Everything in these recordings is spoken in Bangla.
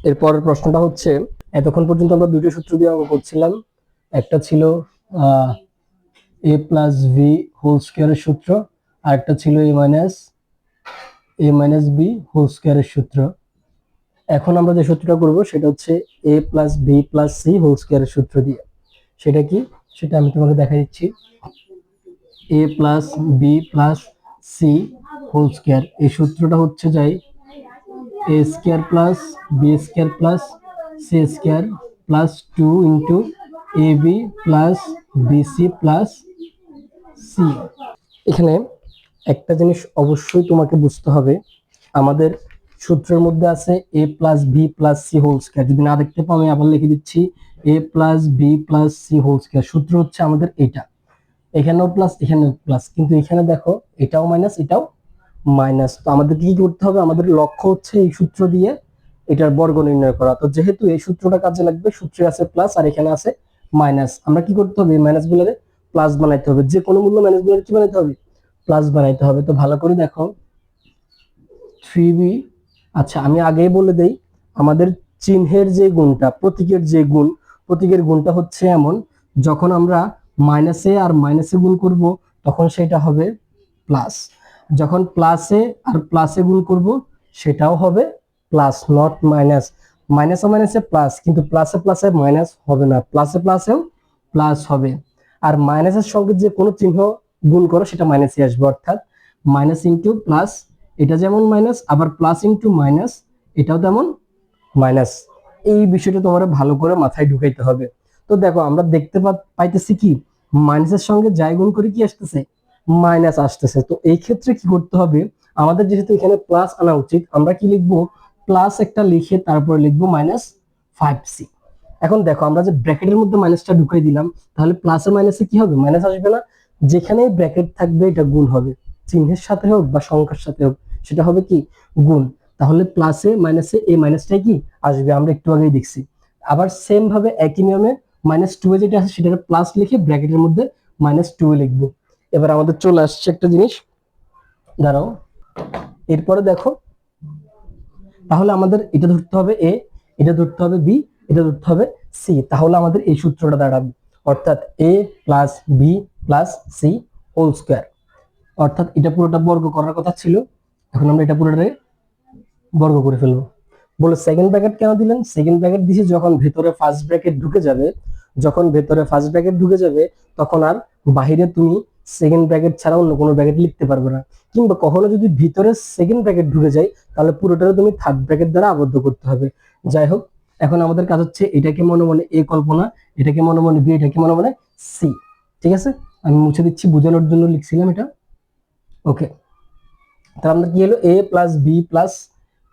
এরপরের প্রশ্নটা হচ্ছে, এতক্ষণ পর্যন্ত আমরা দুটো সূত্র দিয়ে অঙ্ক করছিলাম। একটা ছিল এ প্লাস বি হোল স্কোয়ারের সূত্র, আর একটা ছিল এ মাইনাস বি হোল স্কোয়ারের সূত্র। এখন আমরা যে সূত্রটা করব সেটা হচ্ছে A plus B plus C whole স্কোয়ারের সূত্র দিয়ে। সেটা কি, সেটা আমি তোমাকে দেখা দিচ্ছি। A plus B plus C whole square, এই সূত্রটা হচ্ছে যাই A square plus B square plus C square plus 2 into A B plus BC plus C. এখানে একটা জিনিস অবশ্যই তোমাকে বুঝতে হবে, আমাদের সূত্রের মধ্যে আছে A plus B plus C whole square. যদি না দেখতে পাও আমি আবার লিখে দিচ্ছি, A plus B plus C whole square. সূত্র হচ্ছে আমাদের এটা, এখানেও প্লাস এখানেও প্লাস, কিন্তু এখানে দেখো এটাও মাইনাস এটাও মাইনাস। তো আমাদের কি করতে হবে, আমাদের লক্ষ্য হচ্ছে এই সূত্র দিয়ে এটার বর্গ নির্ণয় করা। তো যেহেতু এই সূত্রটা কাজে লাগবে, সূত্রে আছে প্লাস আর এখানে আছে মাইনাস, আমরা কি করতে হবে, মাইনাস গুলোরে প্লাস বানাইতে হবে। যে কোনো মূল্য মাইনাস গুলোরে কি বানাইতে হবে, প্লাস বানাইতে হবে। তো ভালো করে দেখো 3b, আচ্ছা আমি আগেই বলে দেই, আমাদের চিহ্নের যে গুণটা, প্রতীকের যে গুণ, প্রতীকের গুণটা হচ্ছে এমন, যখন আমরা মাইনাসে আর মাইনাসে গুণ করব তখন সেটা হবে প্লাস, যখন প্লাসে আর প্লাসে গুণ করব সেটাও হবে প্লাস, নট মাইনাস। মাইনাসে মাইনাসে প্লাস, কিন্তু প্লাসে প্লাসে মাইনাস হবে না, প্লাসে প্লাসেও প্লাস হবে। আর মাইনাসের সঙ্গে যে কোনো চিহ্ন গুণ করো সেটা মাইনাসই আসবে, অর্থাৎ মাইনাস ইন্টু প্লাস, এটা যেমন মাইনাস, আবার প্লাস ইন্টু মাইনাস এটাও তেমন মাইনাস। এই বিষয়টা তোমার ভালো করে মাথায় ঢুকাইতে হবে। তো দেখো আমরা দেখতে পাইতেছি কি, মাইনাসের সঙ্গে যাই গুণ করে কি আসতেছে, মাইনাস আসতেছে। তো এই ক্ষেত্রে কি করতে হবে, আমাদের যেহেতু এখানে প্লাস আনা উচিত, আমরা কি লিখবো, প্লাস একটা লিখে তারপরে লিখবো -5c। এখন দেখো আমরা যে ব্র্যাকেটের মধ্যে মাইনাসটা ঢুকাই দিলাম, তাহলে প্লাসে মাইনাসে কি হবে, মাইনাস আসবে না। যেখানেই ব্র্যাকেট থাকবে এটা গুণ হবে, চিহ্নের সাথে হোক বা সংখ্যার সাথে হোক, সেটা হবে কি গুণ। তাহলে প্লাসে মাইনাসে এই মাইনাসটাই কি আসবে, আমরা একটু আগেই দেখছি। আবার সেম ভাবে একই নিয়মে -2 এ যেটা আছে সেটাকে প্লাস লিখে ব্র্যাকেটের মধ্যে -2 লিখবো। এবার আমাদের চলে আসছে একটা জিনিস, দাঁড়াও, এরপরে দেখো, তাহলে আমাদের এটা ধরতে হবে এ, এটা ধরতে হবে বি, এটা ধরতে হবে সি। তাহলে আমাদের এই সূত্রটা দাঁড়াবে, অর্থাৎ A plus B plus C whole square. অর্থাৎ এটা পুরোটা বর্গ করার কথা ছিল, এখন আমরা এটা পুরোটারে বর্গ করে ফেলবো। বলে সেকেন্ড ব্র্যাকেট কেন দিলেন, সেকেন্ড ব্র্যাকেট দিছি যখন ভেতরে ফার্স্ট ব্র্যাকেট ঢুকে যাবে, যখন ভেতরে ফার্স্ট ব্র্যাকেট ঢুকে যাবে তখন আর বাহিরে তুমি সেকেন্ড ব্র্যাকেট ছাড়া অন্য কোনো ব্র্যাকেট লিখতে পারবে না। কিংবা কখনো যদি ভিতরে সেকেন্ড ব্র্যাকেট ঢুকে যায় তাহলে পুরোটারে তুমি থার্ড ব্র্যাকেট দ্বারা আবদ্ধ করতে হবে। যাই হোক, এখন আমাদের কাজ হচ্ছে এটাকে মনে মনে এ কল্পনা, এটাকে মনে মনে বি, এটাকে মনে মনে সি। ঠিক আছে, আমি মুছে দিচ্ছি, বোঝানোর জন্য লিখছিলাম এটা। ওকে, তাহলে আমাদের কি হলো, A plus B plus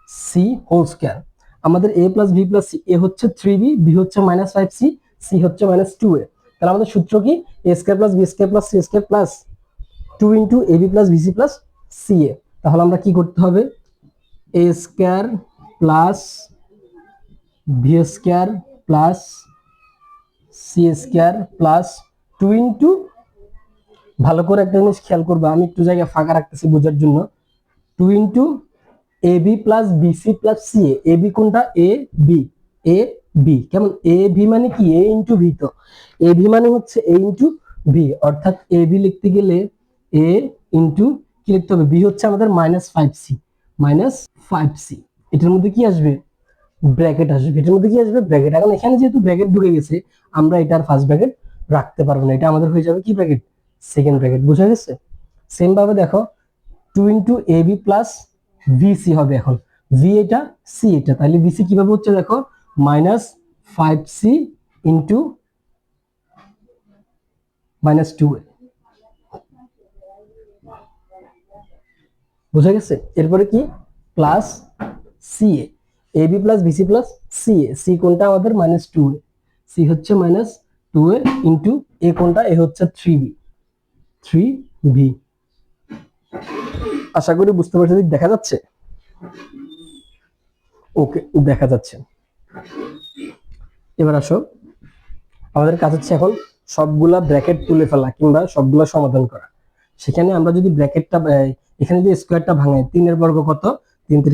C whole square. আমাদের A plus B plus C, A হচ্ছে 3b, বি হচ্ছে -5c, সি হচ্ছে -2a। তাহলে আমাদের সূত্র কি, A square plus B square plus C square plus 2 into A B plus BC plus C A. তাহলে আমরা কি করতে হবে, A square plus B square plus C square plus 2 into, ভালো করে একটা জিনিস খেয়াল করবা, আমি একটু জায়গা ফাঁকা রাখতেছি বোঝার জন্য, 2 into A B plus BC plus C A. A B কোনটা, এ বি, এ বি কেমন, এ ভি মানে কি, এ ইন্টু ভি। তো এ ভি মানে হচ্ছে এ ইন্টু ভি, অর্থাৎ এ বি লিখতে গেলে এ ইন্টু কি লিখতে হবে, বি হচ্ছে আমাদের -5c, -5c। এটার মধ্যে কি আসবে, ব্র্যাকেট আসবে, এটার মধ্যে কি আসবে, ব্র্যাকেট। এখন এখানে যেহেতু ব্র্যাকেট ঢুকে গেছে, আমরা এটার ফার্স্ট ব্র্যাকেট রাখতে পারবো না, এটা আমাদের হয়ে যাবে কি ব্র্যাকেট, সেকেন্ড ব্র্যাকেট। বুঝা গেছে? সেম ভাবে দেখো 2 into A B plus VC হবে, এখন ভি এটা সি এটা, তাহলে ভিসি কিভাবে হচ্ছে দেখো, -5c ইন্টু -2a। বুঝা গেছে? এরপরে কি, plus C A B plus BC plus C A. C কোনটা আমাদের -2a, সি হচ্ছে -2a ইন্টু এ কোনটা, এ হচ্ছে 3b। আশা করি বুঝতে পারছি, দেখা যাচ্ছে? ওকে, দেখা যাচ্ছে। এবার আসো, আমাদের কাজ হচ্ছে এখন সবগুলা ব্র্যাকেট তুলে ফেলা কিংবা সবগুলা সমাধান করা। সেখানে আমরা যদি ব্র্যাকেটটা, এখানে যদি স্কোয়ারটা ভাঙাই, 3 এর বর্গ কত, 3 ×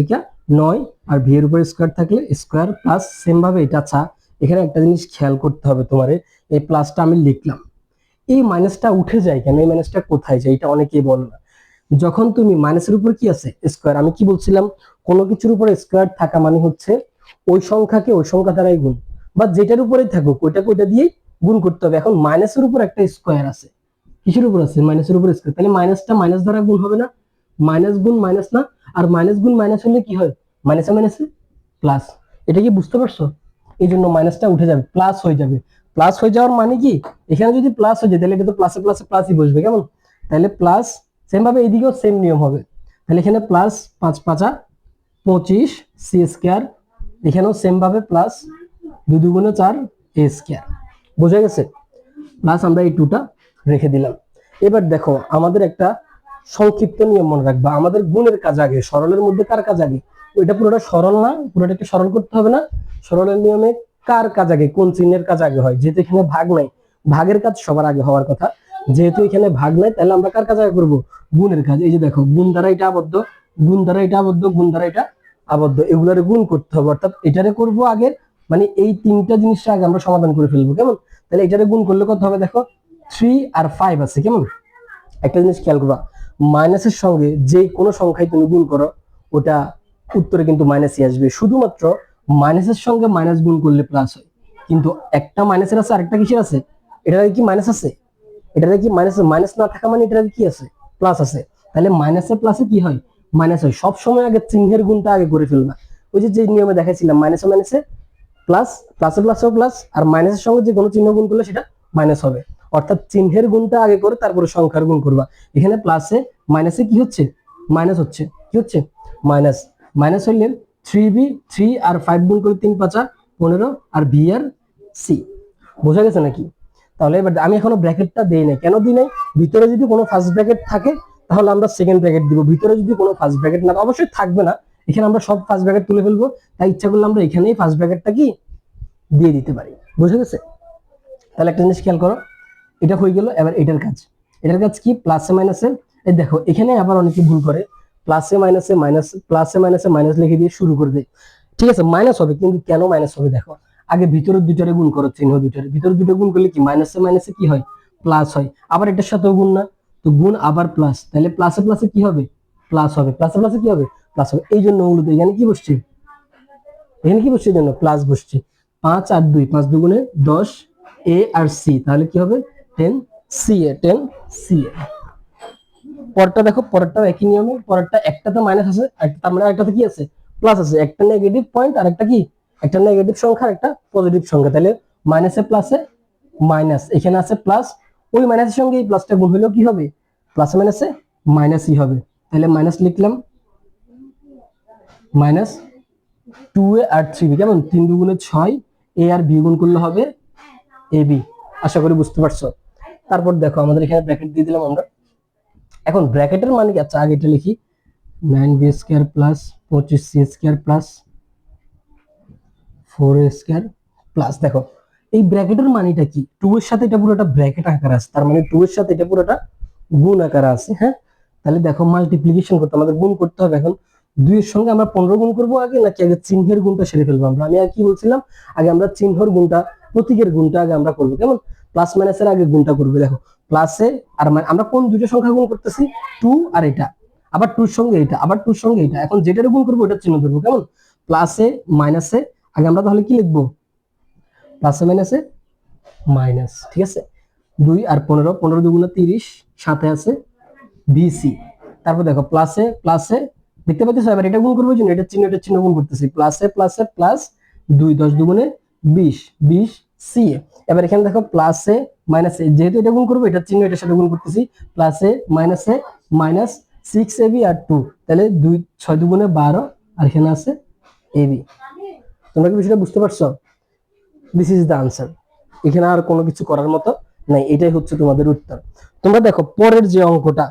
9, আর ভি এর উপরে স্কোয়ার থাকলে স্কোয়ার প্লাস সেম ভাবে এটা। আচ্ছা এখানে একটা জিনিস খেয়াল করতে হবে তোমার, এই প্লাসটা আমি লিখলাম, এই মাইনাসটা উঠে যায় কেন, এই মাইনাসটা কোথায় যায়, এটা অনেকেই বলে না। যখন তুমি মাইনাসের উপর কি আছে স্কোয়ার, আমি কি বলছিলাম, কোনো কিছুর উপরে স্কোয়ার থাকা মানে হচ্ছে ওই সংখ্যাকে ওই সংখ্যা দ্বারাই গুণ, বা যেটার উপরেই থাকুক ওইটাকে ওইটা দিয়েই গুণ করতে হবে। এখন মাইনাসের উপর একটা স্কোয়ার আছে, কিসের উপর আছে, মাইনাসের উপর স্কোয়ার, তাহলে মাইনাসটা মাইনাস দ্বারা গুণ হবে না, মাইনাস গুণ মাইনাস না, আর মাইনাস গুণ মাইনাস হলে কি হয়, মাইনাসে মাইনাসে প্লাস। এটা কি বুঝতে পারছো? এই জন্য মাইনাসটা উঠে যাবে, প্লাস হয়ে যাবে। প্লাস হয়ে যাওয়ার মানে কি, এখানে যদি প্লাস হয়ে যায় তাহলে এটা তো প্লাসে প্লাসে প্লাসই বসবে, কেমন, তাহলে প্লাস সেম ভাবে এইদিকেও সেম নিয়ম হবে। তাহলে এখানে প্লাস 5 5 25 সি স্কয়ার, এখানেও সেম ভাবে প্লাস 2 2 গুণে 4 এ স্কয়ার। বোঝা গেছে? প্লাস আমরা এই টুটা রেখে দিলাম। এবার দেখো আমাদের একটা সংক্ষিপ্ত নিয়ম মনে রাখবা, আমাদের গুণের কাজ আগে, সরলের মধ্যে কার কাজ আগে, ওইটা পুরোটা সরল না, পুরোটা একটু সরল করতে হবে না। সরলের নিয়মে কার কাজ আগে, কোন চিহ্নের কাজ আগে হয়, যেহেতু এখানে ভাগ নাই, ভাগের কাজ সবার আগে হওয়ার কথা, যেহেতু এখানে ভাগ নাই তাহলে আমরা কার কাজ আগে করবো, গুণের কাজ। এই যে দেখো গুণ দ্বারা এটা আবদ্ধ, গুণ দ্বারা এটা আবদ্ধ, গুণ দ্বারা এটা আবদ্ধ, এগুলারে গুণ করতে হবে, অর্থাৎ এটারে করবো আগে, মানে এই তিনটা জিনিসটা আগে আমরা সমাধান করে ফেলবো, কেমন। তাহলে এটারে গুণ করলে কত হবে, দেখো 3 আর 5 আছে, কেমন। একটা জিনিস খেয়াল করবা, মাইনাসের সঙ্গে যে কোনো সংখ্যায় তুমি গুণ করো ওটা উত্তরে কিন্তু মাইনাসই আসবে, শুধুমাত্র মাইনাসের সঙ্গে মাইনাস গুণ করলে প্লাস হয়। কিন্তু একটা মাইনাসের আছে আরেকটা কিসের আছে, এটার কি মাইনাস আছে, এটার কি মাইনাস, মাইনাস না থাকা মানে এটার কি আছে, প্লাস আছে। তাহলে মাইনাসে প্লাসে কি হয়, মাইনাস হয়। সব সময় আগে চিহ্নের গুণটা আগে করে ফেলবা, ওই যে নিয়মে দেখাইছিলাম, মাইনাসে মাইনাসে প্লাস, প্লাসে প্লাসেও প্লাস, আর মাইনাসের সঙ্গে যে কোনো চিহ্ন গুণ করলে সেটা মাইনাস হবে। অর্থাৎ চিহ্নের গুণটা আগে করে তারপরে সংখ্যার গুণ করবা। এখানে প্লাসে মাইনাসে কি হচ্ছে, মাইনাস হচ্ছে, কি হচ্ছে, মাইনাস। মাইনাস হইলে 3b, 3 আর 5 গুণ করে 3 5 15, আর বি আর সি। বোঝা গেছে নাকি? তাহলে এবার আমি এখনো ব্র্যাকেটটা দেই নাই, কেন দিই নাই, ভিতরে যদি কোনো ফার্স্ট ব্র্যাকেট থাকে তাহলে আমরা সেকেন্ড ব্র্যাকেট দিব, ভিতরে যদি কোনো ফার্স্ট ব্র্যাকেট না, অবশ্যই থাকবে না, এখানে আমরা সব ফার্স্ট ব্র্যাকেট তুলে ফেলবো, তাই ইচ্ছা করলে আমরা এখানেই ফার্স্ট ব্র্যাকেটটা কি দিয়ে দিতে পারি। বুঝে গেছে? তাহলে একটা জিনিস খেয়াল করো, এটা হয়ে গেল। এবার এটার কাজ, এটার কাজ কি, প্লাসে মাইনাসে, এই দেখো এখানে আবার অনেকে ভুল করে, প্লাসে মাইনাসে মাইনাস, প্লাসে মাইনাসে মাইনাস লিখে দিয়ে শুরু করে দেয়। ঠিক আছে মাইনাস হবে, কিন্তু কেন মাইনাস হবে দেখো, আগে ভিতরের দুইটারে গুণ করো, চিহ্ন দুইটারে, ভিতরে দুটো গুণ করলে কি মাইনাসে মাইনাসে কি হয়, প্লাস হয়। আবার এটার সাথেও গুণ না, তো গুণ আবার প্লাস, তাহলে প্লাসে প্লাসে কি হবে, প্লাস হবে, প্লাসে প্লাসে কি হবে, প্লাস হবে। এই জন্য মূলত এখানে কি বসছে, এখানে কি বসছে, জন্য প্লাস বসছে। 5 আর 2, 5 দুগুণে 10 এ আর সি, তাহলে কি হবে 10 সি এ, 10 সি এ। পরেরটা দেখো, পরেরটাও একই নিয়মে, পরেরটা একটাতে মাইনাস আছে, তার মানে একটাতে কি আছে, প্লাস আছে, একটা নেগেটিভ পয়েন্ট আর একটা কি, একটা নেগেটিভ সংখ্যা আর একটা পজিটিভ সংখ্যা, তাহলে মাইনাসে প্লাসে মাইনাস, এখানে আছে প্লাস, ওই মাইনাসের সঙ্গে এই প্লাসটা গুণ হলেও কি হবে, প্লাসে মাইনাসে মাইনাসই হবে। তাহলে মাইনাস লিখলাম, মাইনাস 2a আর 3b, কেমন, 3 দুগুণে 6, এ আর বি গুণ করলে হবে এ বি। আশা করি বুঝতে পারছো। তারপর দেখো আমাদের এখানে ব্র্যাকেট দিয়ে দিলাম আমরা। এখন ব্র্যাকেটের মানে কি, আচ্ছা আগে এটা লিখি, 9b square plus 25c square plus 4a square plus, দেখো এই ব্র্যাকেটের মানেটা কি, 2 এর সাথে এটা পুরোটা ব্র্যাকেট আকার আছে, তার মানে 2 এর সাথে এটা পুরোটা গুণ আকার আছে। হ্যাঁ, তাহলে দেখো মাল্টিপ্লিকেশন করতে আমাদের গুণ করতে হবে। এখন 2 এর সঙ্গে আমরা 15 গুণ করবো আগে, নাকি আগে চিহ্নের গুণটা সেরে ফেলবো আমরা, আমি আর কি বলছিলাম, আগে আমরা চিহ্নের গুণটা, প্রতীকের গুণটা আগে আমরা করবো, কেমন, প্লাস মাইনাসের আগে গুণটা করবে। দেখো প্লাসে আর আমরা কোন দুটো সংখ্যা গুণ করতেছি, 2 আর এটা, আবার 2 এর সঙ্গে এটা, আবার 2 এর সঙ্গে এটা, এখন যেটার গুণ করবো ওটার চিহ্ন ধরবো, কেমন, প্লাসে মাইনাসে আগে আমরা তাহলে কি লিখবো, প্লাসে মাইনাসে মাইনাস, ঠিক আছে। 2 আর 15, 15 দুগুণে 30, সাথে আছে বিসি। তারপর দেখো প্লাসে প্লাসে, দেখতে পাচ্ছ, এবার এটা গুণ করবো, জন্য এটা চিহ্ন গুণ করতেছি, প্লাসে প্লাসে প্লাস 2, 10 দুগুণে 20, 20 সি এ। এবার এখানে দেখো প্লাসে মাইনাসে, যেহেতু এটা গুণ করবো এটার চিহ্ন এটার সাথে গুণ করতেছি, প্লাসে মাইনাসে মাইনাস 6 এবি আর 2, তাহলে 2 6 দুগুণে 12, আর এখানে আছে এবি। তোমরা কি বিষয়টা বুঝতে পারছো? This is the answer. এখানে আর কোনো কিছু করার মতো নাই, এটাই হচ্ছে তোমাদের উত্তর। তোমরা দেখো পরের যে অঙ্কটা,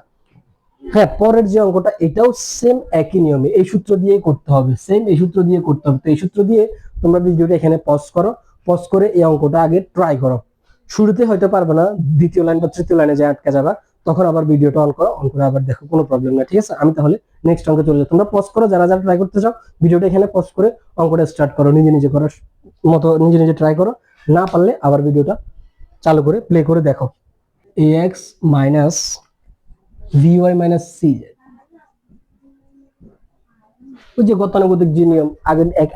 হ্যাঁ পরের যে অঙ্কটা, এটাও সেম একই নিয়মে, এই সূত্র দিয়ে করতে হবে, সেম এই সূত্র দিয়ে করতে হবে। তো এই সূত্র দিয়ে তোমরা ভিডিওটা এখানে পজ করো, পজ করে এই অঙ্কটা আগে ট্রাই করো। শুরুতে হয়তো পারবে না, দ্বিতীয় লাইন বা তৃতীয় লাইনে যে আটকে যাবা, তখন আবার ভিডিওটা অন করো, অন করে আবার দেখো, কোনো প্রবলেম না, ঠিক আছে। আমি তাহলে নেক্সট অঙ্কে চলে যাই, তোমরা পজ করো, যারা যারা ট্রাই করতে চাও ভিডিওটা এখানে পজ করে অঙ্কটা স্টার্ট করো, নিজে নিজে করার মতো নিজে নিজে ট্রাই করো, না পারলে আবার ভিডিওটা চালু করে প্লে করে দেখো। ax minus vy minus c, ওই যে গতানুগতিক যে নিয়ম,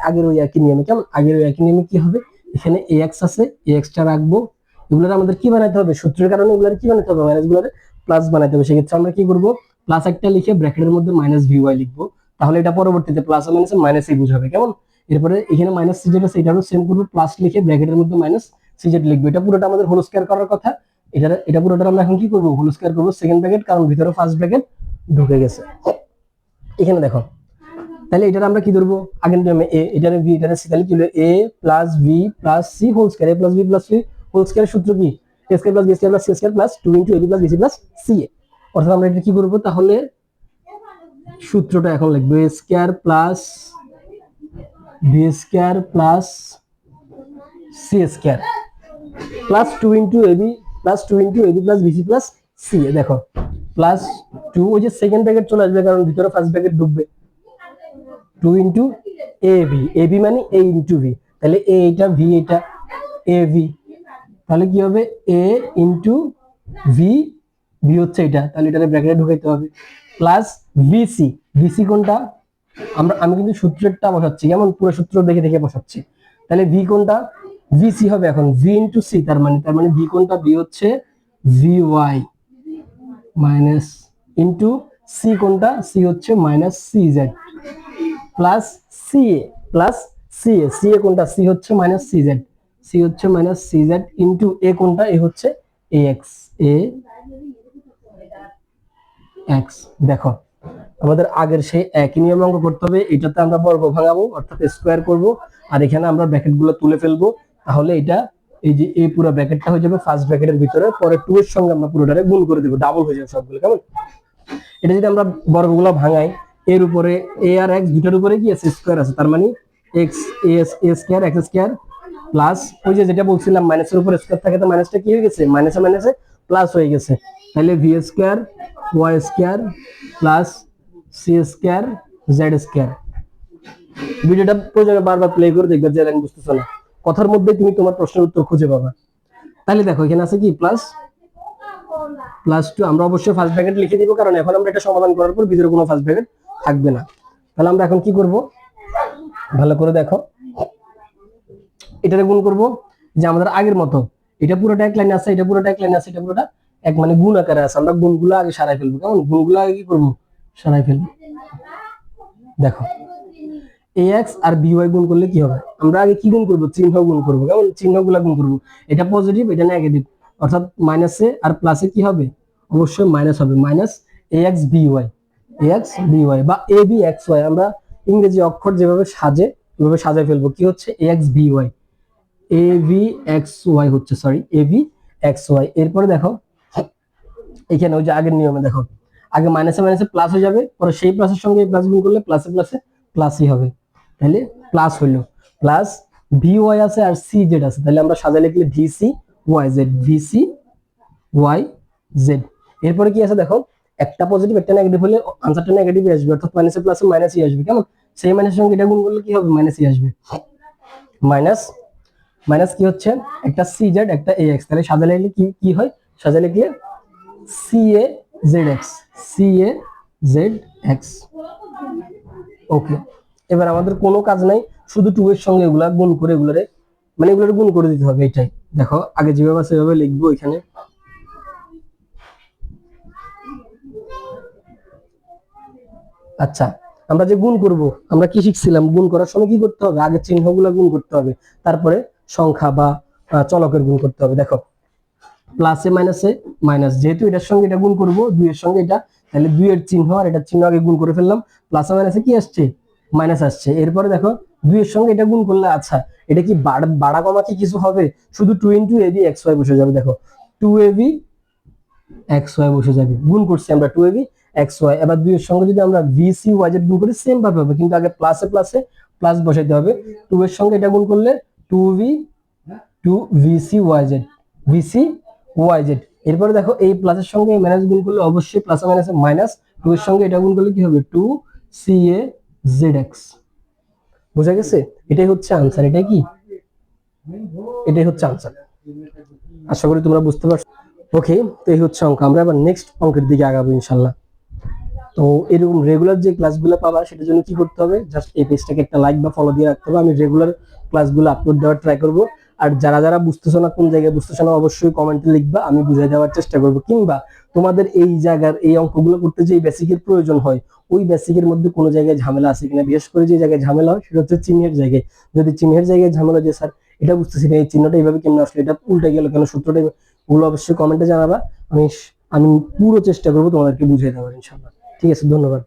আগের ওই একই নিয়মে, কেমন আগের ওই একই নিয়মে কি হবে, এখানে ax আছে, ax টা রাখবো, এগুলোর আমাদের কি বানাইতে হবে, সূত্রের কারণে এগুলোর কি বানাইতে হবে, মাইনাস গুলোর প্লাস বানাইতে হবে। সেক্ষেত্রে আমরা কি করব, প্লাস একটা লিখে ব্র্যাকেটের মধ্যে মাইনাস vy লিখবো, তাহলে এটা পরবর্তীতে প্লাস মাইনাসে মাইনাসই বুঝাবে, কেমন। এরপরে এখানে মাইনাস সিজেড আছে, এটারও সেম করবো, প্লাস লিখে ব্র্যাকেটের মধ্যে মাইনাস সিজেড লিখবো। এটা পুরোটা আমাদের হোল স্কয়ার করার কথা, এটা পুরোটা আমরা এখন কি করবো, হোল স্কয়ার করবো সেকেন্ড ব্র্যাকেট, কারণ ভিতরে ফার্স্ট ব্র্যাকেট ঢুকে গেছে। এখানে দেখো, তাহলে এটার আমরা কি ধরবো, আগের নিয়মে এ, এটারে ভি, এটারে সি, তাহলে কি হলো a plus B plus C whole square, a plus B plus C whole স্কয়ারের সূত্র কি, a square plus B square plus C square plus 2 into ab plus bc plus ca। অর্থাৎ আমরা এটা কি করব, তাহলে সূত্রটা এখন লিখবো a square plus B square plus C square plus 2 into ab plus 2 into ab plus bc plus ca। দেখো প্লাস 2, ওই যে সেকেন্ড ব্র্যাকেট চলে আসবে কারণ ভিতরে ফার্স্ট ব্র্যাকেট ঢুকবে, 2 ইনটু ab মানে a ইনটু v, তাহলে a এটা v এটা av, তাহলে কি হবে a ইনটু v, v হচ্ছে এটা, তাহলে এটারে ব্র্যাকেটে ঢুকাইতে হবে, প্লাস vc কোনটা, আমি কিন্তু সূত্রটা বসাচ্ছি, যেমন পুরো সূত্র দেখে দেখে বসাচ্ছি, তাহলে v কোনটা, vc হবে এখন v ইনটু c, তার মানে v কোনটা, v হচ্ছে vy মাইনাস ইনটু c কোনটা, c হচ্ছে মাইনাস cz প্লাস ca কোনটা, c হচ্ছে মাইনাস cz ইনটু a কোনটা, a হচ্ছে ax। দেখো আমাদের আগের সেই একই নিয়ম অঙ্ক করতে হবে, এটাতে আমরা বর্গ ভাঙাবো অর্থাৎ স্কয়ার করব, আর এখানে আমরা ব্র্যাকেট গুলো তুলে ফেলবো, তাহলে এটা এই যে এই পুরো ব্র্যাকেটটা হয়ে যাবে ফার্স্ট ব্র্যাকেটের ভিতরে, পরে 2 এর সঙ্গে আমরা পুরোটারে গুণ করে দেব, ডাবল হয়ে যাবে সবগুলো, কেমন। এটা যদি আমরা বর্গগুলো ভাঙাই, এর উপরে a আর x দুটার উপরে কি আছে, স্কয়ার আছে, তার মানে x a square x square plus ওই যে যেটা বলছিলাম মাইনাসের উপর স্কয়ার থাকে, তো মাইনাসটা কি হয়ে গেছে, মাইনাসে মাইনাসে প্লাস হয়ে গেছে, তাহলে v square y square plus c square z square. ভিডিওটা প্রয়োজনে বারবার প্লে করে দেখবে, যে লাইন বুঝতেছো না কথার মধ্যে তুমি তোমার প্রশ্নের উত্তর খুঁজে পাবা। তাহলে দেখো এখানে আছে কি প্লাস 2, আমরা অবশ্যই ফার্স্ট ব্র্যাকেট লিখে দিব, কারণ এখন আমরা এটা সমাধান করার পর ভিতরে কোনো ফার্স্ট ব্র্যাকেট থাকবে না। তাহলে আমরা এখন কি করব, ভালো করে দেখো, এটারে গুণ করব, যে আমাদের আগের মতো এটা পুরোটা এক লাইনে আছে, এটা পুরোটা এক লাইনে আছে, এটা পুরোটা এক মানে গুণ আকারে আছে, আমরা গুণগুলো আগে সারাই ফেলবো, কেমন, গুণগুলো আগে কি করব, সারাই ফেলবো। দেখো ax আর by গুণ করলে কি হবে, আমরা আগে কি গুণ করব, চিহ্ন গুণ করব, কেমন, চিহ্নগুলো গুণ করব, এটা পজিটিভ এটা নেগেটিভ, অর্থাৎ মাইনাসে আর প্লাসে কি হবে, অবশ্যই মাইনাস হবে, মাইনাস ax by বা abxy, আমরা ইংরেজি অক্ষর যেভাবে সাজে এভাবে সাজাই ফেলবো, কি হচ্ছে ax by avxy হচ্ছে, সরি avxy। এরপরে দেখো এখানে ওই যে আগের নিয়মে দেখো, আগে মাইনাসে মাইনাসে প্লাস হয়ে যাবে, পরে সেই প্লাসের সঙ্গে প্লাস গুণ করলে প্লাসে প্লাসে প্লাসই হবে, তাহলে প্লাস হইলো, প্লাস vy আছে আর cz আছে, তাহলে আমরা সাজাই লিখলে vcyz। এরপরে কি আছে দেখো, একটা পজিটিভ একটা নেগেটিভ হলে আনসারটা নেগেটিভ আসবে, অর্থাৎ মাইনাসে প্লাসে মাইনাসই আসবে, কেমন, সেই মাইনাসের সঙ্গে এটা গুণ করলে কি হবে, মাইনাসই আসবে, মাইনাস কি হচ্ছে একটা cz একটা ax, তাহলে সাজাই লিখলে কি হয়, সাজাই লিখলে cazx। ওকে, এবার আমাদের কোনো কাজ নাই, শুধু 2 এর সঙ্গে এগুলা গুণ করে এগুলারে মানে এগুলারে গুণ করে দিতে হবে, এটাই। দেখো আগে যেভাবে আছে সেভাবে লিখবো এখানে, আচ্ছা আমরা যে গুণ করব, আমরা কি শিখছিলাম, গুণ করার সময় কি করতে হবে, আগে চিহ্নগুলো গুণ করতে হবে, তারপরে সংখ্যা বা চলকের গুণ করতে হবে। দেখো প্লাসে মাইনাসে মাইনাস, যেহেতু এটার সঙ্গে এটা গুণ করব 2 এর সঙ্গে এটা, তাহলে 2 এর চিহ্ন আর এটার চিহ্ন আগে গুণ করে ফেললাম, প্লাসে মাইনাসে কি আসছে, মাইনাস আসছে। এরপরে দেখো 2 এর সঙ্গে এটা গুণ করলে, আচ্ছা এটা কি বাড়া কমা কি কিছু হবে, শুধু 2 ইনটু ab xy বসে যাবে, দেখো 2ab xy বসে যাবে, গুণ করছি আমরা 2ab xy। এবার 2 এর সঙ্গে যদি আমরা vc yz গুণ করি সেম ভাবে হবে, কিন্তু আগে প্লাসে প্লাসে প্লাস বসাইতে হবে, 2 এর সঙ্গে এটা গুণ করলে 2vc yz এরপরে দেখো এই প্লাসের সঙ্গে মাইনাস গুণ করলে অবশ্যই প্লাস মাইনাস মাইনাস, 2 এর সঙ্গে এটা গুণ করলে কি হবে, 2 CA ZX। বুঝা গেছে? এটাই হচ্ছে আনসার। এটাই হচ্ছে আনসার। আশা করি তোমরা বুঝতে পারছো। ওকে, তো এই হচ্ছে অঙ্ক। আমরা আবার নেক্সট অঙ্কের দিকে আগাবো ইনশাল্লাহ। তো এরকম রেগুলার যে ক্লাসগুলো পাবা সেটার জন্য কি করতে হবে, জাস্ট এই পেজটাকে একটা লাইক বা ফলো দিয়ে রাখতে হবে। আমি রেগুলার ক্লাসগুলো আপলোড দেওয়ার ট্রাই করব। আর যারা যারা বুঝতেছো না, কোন জায়গায় বুঝতেছো না, অবশ্যই কমেন্টে লিখবা, আমি বুঝিয়ে দেওয়ার চেষ্টা করব। কিংবা তোমাদের এই জায়গার এই অঙ্কগুলো করতে যে বেসিকের প্রয়োজন হয়, ওই বেসিকের মধ্যে কোনো জায়গায় ঝামেলা আছে কিনা, বিশেষ করে যে জায়গায় ঝামেলা হয় সেটা হচ্ছে চিহ্নের জায়গায়। যদি চিহ্নের জায়গায় ঝামেলা, যে স্যার এটা বুঝতেছি না, এই চিহ্নটা এইভাবে কেমন আসলে, এটা উল্টে গেল কেন, সূত্রটা, ওগুলো অবশ্যই কমেন্টে জানাবা। আমি আমি পুরো চেষ্টা করবো তোমাদেরকে বুঝিয়ে দেওয়ার ইনশাল্লাহ। ঠিক আছে, ধন্যবাদ।